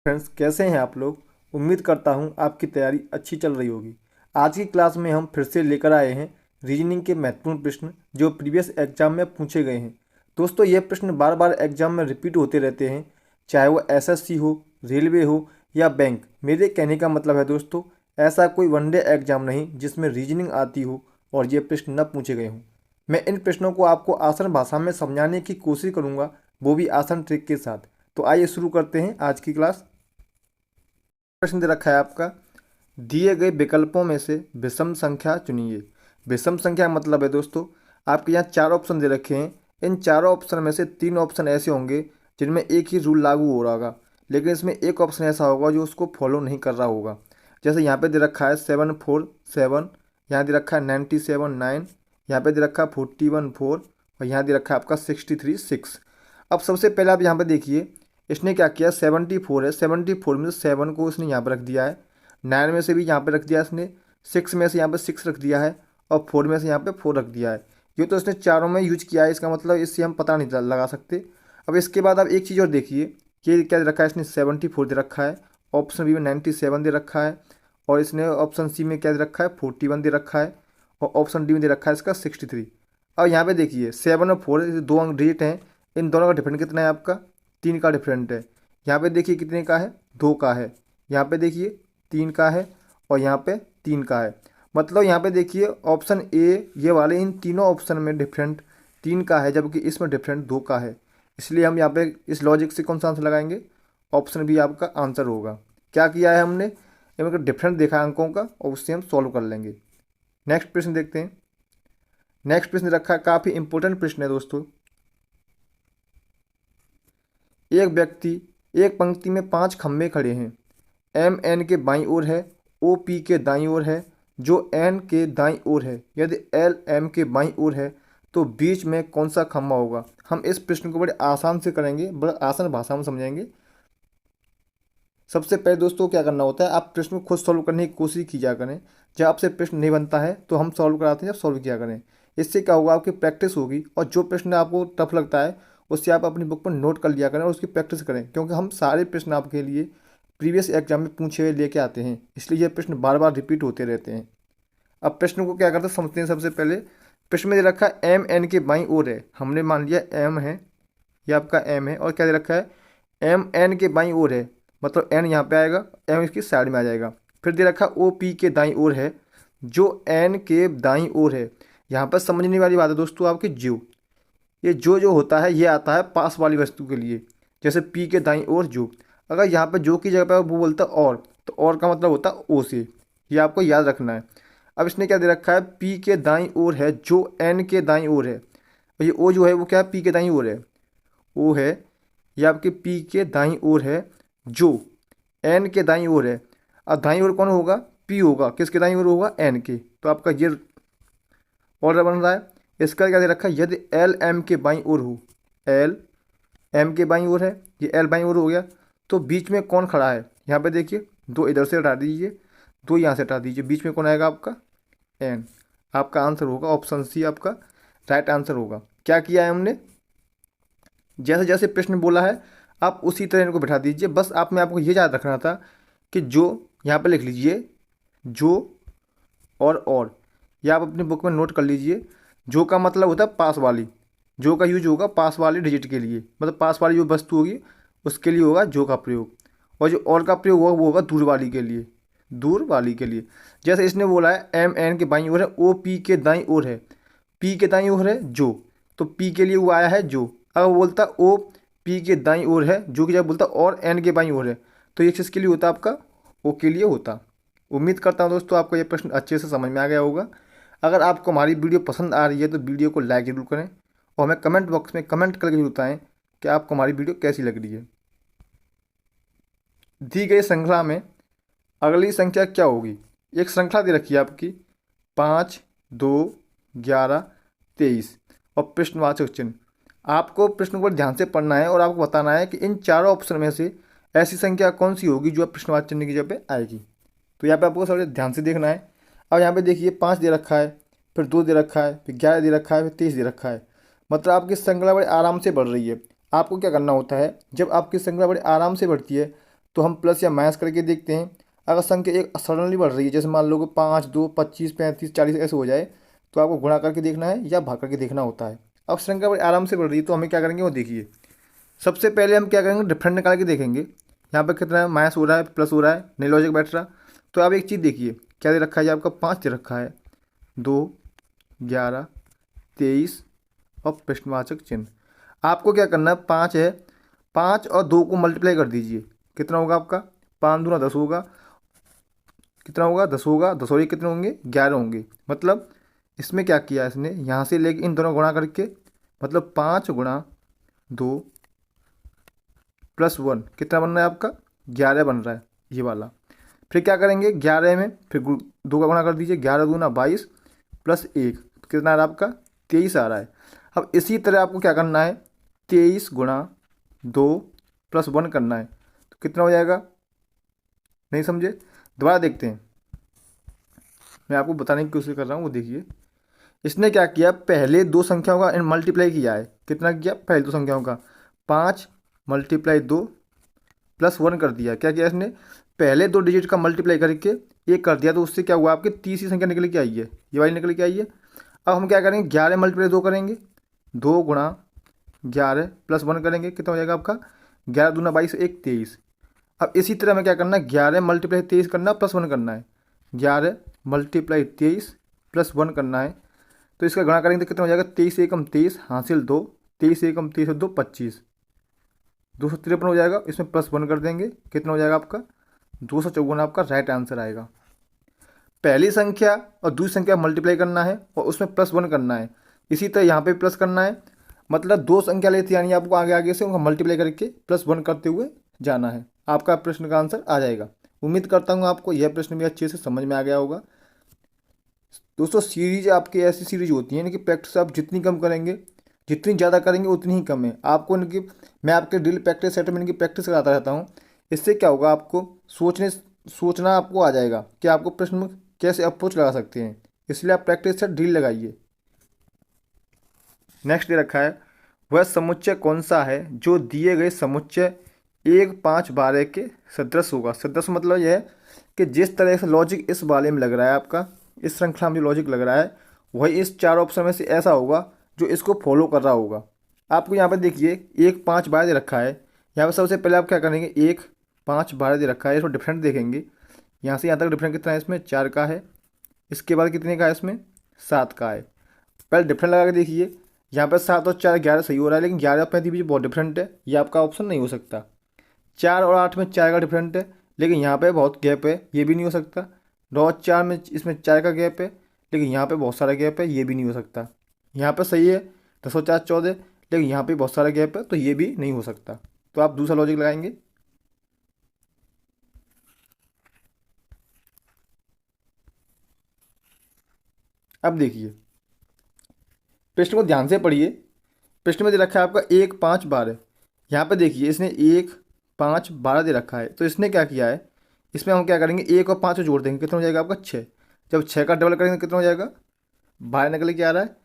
Friends, कैसे हैं आप लोग। उम्मीद करता हूं आपकी तैयारी अच्छी चल रही होगी। आज की क्लास में हम फिर से लेकर आए हैं रीजनिंग के महत्वपूर्ण प्रश्न जो प्रीवियस एग्जाम में पूछे गए हैं। दोस्तों, ये प्रश्न बार बार एग्जाम में रिपीट होते रहते हैं, चाहे वो एसएससी हो, रेलवे हो या बैंक। मेरे कहने का मतलब है दोस्तों, ऐसा कोई वनडे एग्जाम नहीं जिसमें रीजनिंग आती हो और ये प्रश्न न पूछे गए हों। मैं इन प्रश्नों को आपको आसान भाषा में समझाने की कोशिश करूंगा, वो भी आसान ट्रिक के साथ। तो आइए शुरू करते हैं आज की क्लास। प्रश्न दे रखा है आपका, दिए गए विकल्पों में से विषम संख्या चुनिए। विषम संख्या मतलब है दोस्तों, आपके यहाँ चार ऑप्शन दे रखे हैं। इन चारों ऑप्शन में से तीन ऑप्शन ऐसे होंगे जिनमें एक ही रूल लागू हो रहा होगा, लेकिन इसमें एक ऑप्शन ऐसा होगा जो उसको फॉलो नहीं कर रहा होगा। जैसे यहाँ पे दे रखा है 747, यहाँ दे रखा है 97 9, यहाँ पे दे रखा है 41 4 और यहाँ दे रखा है आपका 63 6। अब सबसे पहले आप यहाँ पे देखिए, इसने क्या किया, 74 है, 74 में से 7 को इसने यहाँ पर रख दिया है, 9 में से भी यहाँ पे रख दिया इसने, 6 में से यहाँ पे 6 रख दिया है और 4 में से यहाँ पे 4 रख दिया है। ये तो इसने चारों में यूज किया है, इसका मतलब इससे हम पता नहीं लगा सकते। अब इसके बाद आप एक चीज़ और देखिए, ये क्या दे रखा है, इसने 74 दे रखा है, ऑप्शन बी में 97 दे रखा है और इसने ऑप्शन सी में क्या दे रखा है, 41 दे रखा है और ऑप्शन डी में दे रखा है इसका 63। अब यहाँ पे देखिए 7 और 4 दो अंक डिजिट हैं, इन दोनों का डिफरेंट कितना है आपका, 3 का डिफरेंट है। यहाँ पे देखिए कितने का है, 2 का है। यहाँ पे देखिए 3 का है और यहाँ पे 3 का है। मतलब यहाँ पे देखिए ऑप्शन ए ये वाले इन तीनों ऑप्शन में डिफरेंट 3 का है, जबकि इसमें डिफरेंट 2 का है। इसलिए हम यहाँ पे इस लॉजिक से कौन सा आंसर लगाएंगे, ऑप्शन बी आपका आंसर होगा। क्या किया है हमने, इनका डिफरेंट देखा अंकों का और उससे हम सॉल्व कर लेंगे। नेक्स्ट प्रश्न देखते हैं। नेक्स्ट प्रश्न रखा है, काफ़ी इंपॉर्टेंट प्रश्न है दोस्तों। एक व्यक्ति एक पंक्ति में 5 खंभे खड़े हैं। एम एन के बाईं ओर है, ओ पी के दाईं ओर है, जो एन के दाईं ओर है। यदि एल एम के बाईं ओर है तो बीच में कौन सा खंभा होगा। हम इस प्रश्न को बड़े आसान से करेंगे, बड़े आसान भाषा में समझेंगे। सबसे पहले दोस्तों क्या करना होता है, आप प्रश्न को खुद सॉल्व करने की कोशिश किया करें। जब आपसे प्रश्न नहीं बनता है तो हम सॉल्व कराते हैं, जब सॉल्व किया करें। इससे क्या होगा, आपकी प्रैक्टिस होगी और जो प्रश्न आपको टफ लगता है उससे आप अपनी बुक पर नोट कर लिया करें और उसकी प्रैक्टिस करें, क्योंकि हम सारे प्रश्न आपके लिए प्रीवियस एग्जाम में पूछे हुए लेके आते हैं, इसलिए ये प्रश्न बार बार रिपीट होते रहते हैं। अब प्रश्न को क्या करते हैं समझते हैं। सबसे पहले प्रश्न में दे रखा है एम एन के बाईं ओर है, हमने मान लिया एम है, ये आपका एम है। और क्या दे रखा है, एम एन के बाईं ओर है, मतलब एन यहाँ पे आएगा, एम इसकी साइड में आ जाएगा। फिर दे रखा ओ पी के दाईं ओर है, जो एन के दाईं ओर है। यहाँ पर समझने वाली बात है दोस्तों आपकी, जो ये जो होता है ये आता है पास वाली वस्तु के लिए, जैसे पी के दाईं ओर जो। अगर यहाँ पे जो की जगह पे वो बोलता और, तो और का मतलब होता है ओ से, ये आपको याद रखना है। अब इसने क्या दे रखा है, पी के दाईं ओर है जो एन के दाईं ओर है। और ये ओ जो है वो क्या है, पी के दाईं ओर है, ओ है, ये आपके पी के दाईं ओर है जो एन के दाईं ओर है। अब दाईं ओर कौन होगा, पी होगा, किसके दाईं ओर होगा, एन के। तो आपका ये ऑर्डर बन रहा है। इसका क्या दे रखा है, यदि एल एम के बाईं ओर हो, एल एम के बाईं ओर है, ये एल बाईं ओर हो गया, तो बीच में कौन खड़ा है। यहाँ पे देखिए दो इधर से हटा दीजिए, दो यहाँ से हटा दीजिए, बीच में कौन आएगा आपका, एन। आपका आंसर होगा ऑप्शन सी, आपका राइट आंसर होगा। क्या किया है हमने, जैसे जैसे प्रश्न बोला है आप उसी तरह इनको बैठा दीजिए। बस आप में आपको ये याद रखना था कि जो यहाँ पे लिख लीजिए, जो और या आप अपनी बुक में नोट कर लीजिए। जो का मतलब होता है पास वाली, जो का यूज होगा पास वाली डिजिट के लिए, मतलब पास वाली जो वस्तु होगी उसके लिए होगा जो का प्रयोग। और जो और का प्रयोग होगा वो होगा दूर वाली के लिए, दूर वाली के लिए। जैसे इसने बोला है एम एन के बाईं ओर है, ओ पी के दाईं ओर है, पी के दाईं ओर है जो, तो पी के लिए वो आया है जो। अगर वो बोलता ओ पी के दाईं ओर है, जो की जब बोलता और एन के बाईं ओर है, तो ये किसके लिए होता आपका, ओ के लिए होता। उम्मीद करता हूँ दोस्तों आपको ये प्रश्न अच्छे से समझ में आ गया होगा। अगर आपको हमारी वीडियो पसंद आ रही है तो वीडियो को लाइक जरूर करें और हमें कमेंट बॉक्स में कमेंट करके जरूर बताएं कि आपको हमारी वीडियो कैसी लग रही है। दी गई श्रृंखला में अगली संख्या क्या होगी। एक श्रृंखला दे रखी है आपकी 5 2 11 23 और प्रश्नवाचक चिन्ह। आपको प्रश्न को ध्यान से पढ़ना है और आपको बताना है कि इन चारों ऑप्शन में से ऐसी संख्या कौन सी होगी जो प्रश्नवाचक चिन्ह की जगह पे आएगी। तो यहाँ पे आपको थोड़ा ध्यान से देखना है। अब यहाँ पे देखिए 5 दे रखा है, फिर 2 दे रखा है, फिर 11 दे रखा है, फिर 23 दे रखा है। मतलब आपकी श्रृंखला बड़े आराम से बढ़ रही है। आपको क्या करना होता है, जब आपकी श्रृंखला बड़े आराम से बढ़ती है तो हम प्लस या माइनस करके देखते हैं। अगर संख्या एक सडनली बढ़ रही है, जैसे मान लो कि 5, 2, 25, 35, 40 ऐसे हो जाए, तो आपको गुणा करके देखना है या भाग करके देखना होता है। अब संख्या बड़ी आराम से बढ़ रही है तो हमें क्या करेंगे वो देखिए। सबसे पहले हम क्या करेंगे, डिफरेंट निकाल के देखेंगे। यहाँ पर कितना है, माइनस हो रहा है प्लस हो रहा है, नहीं लॉजिक बैठ रहा। तो आप एक चीज़ देखिए, क्या दे रखा है, आपका 5 दे रखा है, 2, 11, 23 और प्रश्नवाचक चिन्ह। आपको क्या करना है, 5 है, 5 और 2 को मल्टीप्लाई कर दीजिए, कितना होगा आपका, 5 दूना 10 होगा, कितना होगा 10 होगा, 10 और ये कितने होंगे 11 होंगे। मतलब इसमें क्या किया इसने, यहाँ से लेके इन दोनों गुणा करके, मतलब 5 गुणा 2 +1 कितना बन रहा है आपका, 11 बन रहा है ये वाला। फिर क्या करेंगे, 11 में फिर 2 का गुणा कर दीजिए, 11 दूना 22 +1 कितना आ रहा है आपका, 23 आ रहा है। अब इसी तरह आपको क्या करना है, 23 गुणा 2 +1 करना है, तो कितना हो जाएगा, नहीं समझे, दोबारा देखते हैं। मैं आपको बताने की कोशिश कर रहा हूँ, वो देखिए। इसने क्या किया, पहले दो संख्याओं का मल्टीप्लाई किया है, कितना किया, पहले दो संख्याओं का 5 × 2 +1 कर दिया। क्या किया इसने, पहले दो डिजिट का मल्टीप्लाई करके एक कर दिया, तो उससे क्या हुआ, आपकी तीसरी संख्या निकल के आई है, ये वाली निकल के आई है। अब हम क्या करेंगे, 11 × 2 करेंगे, 2 गुणा 11 +1 करेंगे, कितना हो जाएगा आपका, 11 दूना 22 1 23। अब इसी तरह हमें क्या करना है, 11 × 23 करना +1 करना है, 11 × 23 +1 करना है। तो इसका गुणा करेंगे तो कितना हो जाएगा, 23 एकम 23 हासिल 2, 23 एकम 23 और 2 25, 253 हो जाएगा। इसमें +1 कर देंगे, कितना हो जाएगा आपका, 254 आपका राइट आंसर आएगा। पहली संख्या और दूसरी संख्या मल्टीप्लाई करना है और उसमें +1 करना है। इसी तरह यहाँ पे प्लस करना है, मतलब दो संख्या लेती यानी आपको आगे आगे से उनका मल्टीप्लाई करके +1 करते हुए जाना है। आपका प्रश्न का आंसर आ जाएगा। उम्मीद करता हूँ आपको यह प्रश्न भी अच्छे से समझ में आ गया होगा। दोस्तों सीरीज आपकी ऐसी सीरीज होती है कि प्रैक्टिस आप जितनी कम करेंगे, जितनी ज़्यादा करेंगे उतनी ही कम है। आपको इनकी, मैं आपके डेली प्रैक्टिस सेट में इनकी प्रैक्टिस कराता रहता हूँ। इससे क्या होगा, आपको सोचना आपको आ जाएगा कि आपको प्रश्न में कैसे अप्रोच लगा सकते हैं। इसलिए आप प्रैक्टिस सेट ड्रिल लगाइए। नेक्स्ट दे रखा है, वह समुच्चय कौन सा है जो दिए गए समुच्चय 1, 5, 12 के सदृश होगा। सदृश मतलब यह है कि जिस तरह से लॉजिक इस वाले में लग रहा है, आपका इस श्रृंखला में जो लॉजिक लग रहा है वही इस चार ऑप्शन में से ऐसा होगा जो इसको फॉलो कर रहा होगा। आपको यहाँ पर देखिए 1, 5, 12 दे रखा है। यहाँ पर सबसे पहले आप क्या करेंगे, 1, 5, 12 दे रखा है, इसको डिफरेंट देखेंगे। यहाँ से यहाँ तक डिफरेंट कितना है, इसमें 4 का है। इसके बाद कितने का है, इसमें 7 का है। पहले डिफरेंट लगा के देखिए, यहाँ पर 7 और 4 11 सही हो रहा है, लेकिन 11 और 35 बहुत डिफरेंट है, ये आपका ऑप्शन नहीं हो सकता। 4 और 8 में 4 का डिफरेंट है, लेकिन यहाँ पे बहुत गैप है, ये भी नहीं हो सकता। 9 और 4 में इसमें 4 का गैप है, लेकिन यहाँ पे बहुत सारा गैप है, ये भी नहीं हो सकता। यहाँ पे सही है 10 और 4 14, लेकिन यहाँ पे बहुत सारा गैप है, तो ये भी नहीं हो सकता। तो आप दूसरा लॉजिक लगाएंगे। अब देखिए प्रश्न को ध्यान से पढ़िए। प्रश्न में दे रखा है आपका 1, 5, 12। यहाँ पे देखिए इसने 1, 5, 12 दे रखा है, तो इसने क्या किया है, इसमें हम क्या करेंगे 1 और 5 को जोड़ देंगे, कितना हो जाएगा आपका 6। जब 6 का डबल करेंगे तो कितना हो जाएगा, 12 निकल के आ रहा है।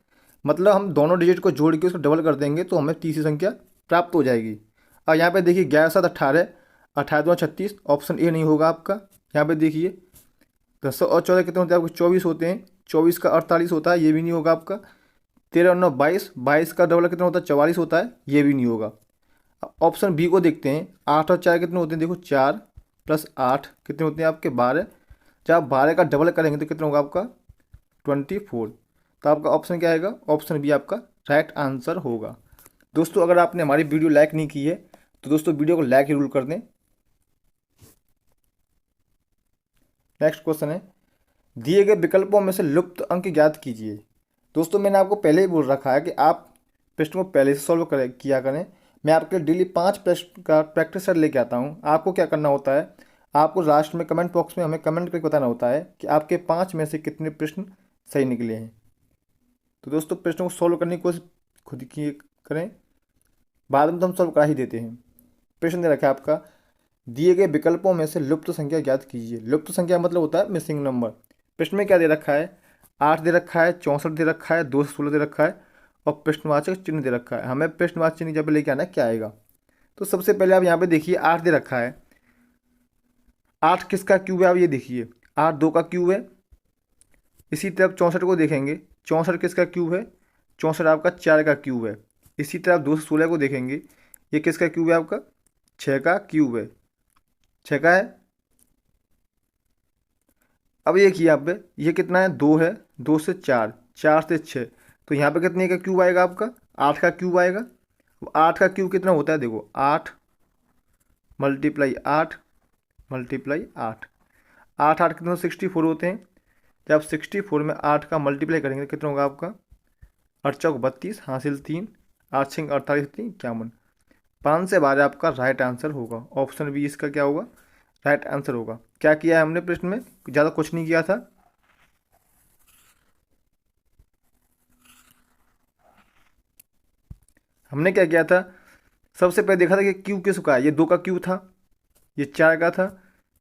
मतलब हम दोनों डिजिट को जोड़ के उसको डबल कर देंगे तो हमें तीसरी संख्या प्राप्त हो जाएगी। अब यहाँ पे देखिए 11 7 18, 18 2 36, ऑप्शन ए नहीं होगा आपका। यहाँ पे देखिए 10 और 14 कितने होते हैं आपको, 24 होते हैं, 24 का 48 होता है, ये भी नहीं होगा आपका। 13 और 9 22, 22 का डबल कितना होता है, 44 होता है, ये भी नहीं होगा। ऑप्शन बी को देखते हैं, 8 और 4 कितने होते हैं, देखो 4 + 8 कितने होते हैं आपके 12। जब आप 12 का डबल करेंगे तो कितना होगा आपका 24। तो आपका ऑप्शन क्या आएगा, ऑप्शन बी आपका राइट आंसर होगा। दोस्तों अगर आपने हमारी वीडियो लाइक नहीं की है तो दोस्तों वीडियो को लाइक जरूर कर दें। नेक्स्ट क्वेश्चन है, दिए गए विकल्पों में से लुप्त अंक ज्ञात कीजिए। दोस्तों मैंने आपको पहले ही बोल रखा है कि आप प्रश्न को पहले से सॉल्व किया करें। मैं आपके डेली 5 प्रश्न का प्रैक्टिस सेट लेके आता हूँ। आपको क्या करना होता है, आपको लास्ट में कमेंट बॉक्स में हमें कमेंट करके बताना होता है कि आपके 5 में से कितने प्रश्न सही निकले हैं। तो दोस्तों प्रश्नों को सॉल्व करने की कोशिश खुद की करें, बाद में तो हम सॉल्व करा ही देते हैं। प्रश्न दे रखा है आपका, दिए गए विकल्पों में से लुप्त संख्या ज्ञात कीजिए। लुप्त संख्या मतलब होता है मिसिंग नंबर। प्रश्न में क्या दे रखा है, 8 दे रखा है, 64 दे रखा है, 216 दे रखा है और प्रश्नवाचक चिन्ह दे रखा है। हमें प्रश्नवाचक चिन्ह जब लेके आना है क्या आएगा। तो सबसे पहले आप यहाँ पे देखिए 8 दे रखा है, 8 किसका क्यूब है आप ये देखिए, 8 2 का क्यूब है। इसी तरफ 64 को देखेंगे, 64 किसका क्यूब है, 64 आपका 4 का क्यूब है। इसी तरह 216 को देखेंगे, ये किसका क्यूब है आपका, 6 का क्यूब है, 6 का है। अब ये किया आप पे, ये कितना है, 2 है, 2 से 4, 4 से 6, तो यहाँ पे कितने का क्यूब आएगा आपका, 8 का क्यूब आएगा। अब 8 का क्यूब कितना होता है देखो, 8 मल्टीप्लाई 8 मल्टीप्लाई 8, 8 कितने 64 होते हैं। जब 64 में 8 का मल्टीप्लाई करेंगे तो कितना होगा आपका, 8 चौक 32 हासिल 3, 8 छिंग 48 3 51, 5 से 12 आपका राइट आंसर होगा। ऑप्शन बी इसका क्या होगा, राइट आंसर होगा। क्या किया है हमने प्रश्न में, ज़्यादा कुछ नहीं किया था। हमने क्या किया था, सबसे पहले देखा था कि क्यू किसका है, ये 2 का क्यू था, ये 4 का था,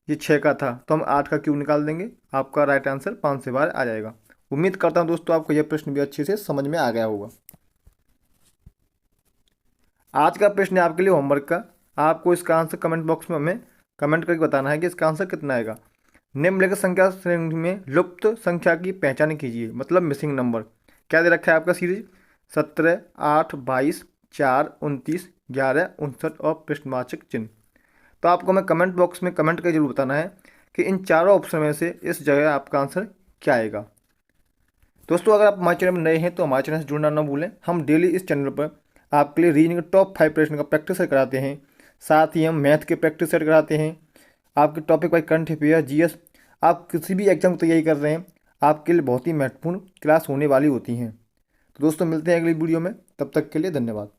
ये 6 का था, तो हम 8 का क्यू निकाल देंगे, आपका राइट आंसर 5 से 12 आ जाएगा। उम्मीद करता हूँ दोस्तों आपको यह प्रश्न भी अच्छे से समझ में आ गया होगा। आज का प्रश्न है आपके लिए होमवर्क का, आपको इसका आंसर कमेंट बॉक्स में हमें कमेंट करके बताना है कि इसका आंसर कितना आएगा। निम्नलिखित संख्या श्रेणी में लुप्त संख्या की पहचान कीजिए, मतलब मिसिंग नंबर। क्या दे रखा है आपका सीरीज, 17 8 22 4 29 11 59 और प्रश्नवाचक चिन्ह। तो आपको हमें कमेंट बॉक्स में कमेंट करके जरूर बताना है कि इन चारों ऑप्शन में से इस जगह आपका आंसर क्या आएगा। दोस्तों अगर आप हमारे चैनल में नए हैं तो हमारे चैनल से जुड़ना ना भूलें। हम डेली इस चैनल पर आपके लिए रीजनिंग के टॉप 5 प्रश्न का प्रैक्टिस सेट कराते हैं, साथ ही हम मैथ के प्रैक्टिस सेट कराते हैं, आपके topic wise current affair GS. आप किसी भी एग्जाम की तैयारी कर रहे हैं, आपके लिए बहुत ही महत्वपूर्ण क्लास होने वाली होती हैं। तो दोस्तों मिलते हैं अगली वीडियो में, तब तक के लिए धन्यवाद।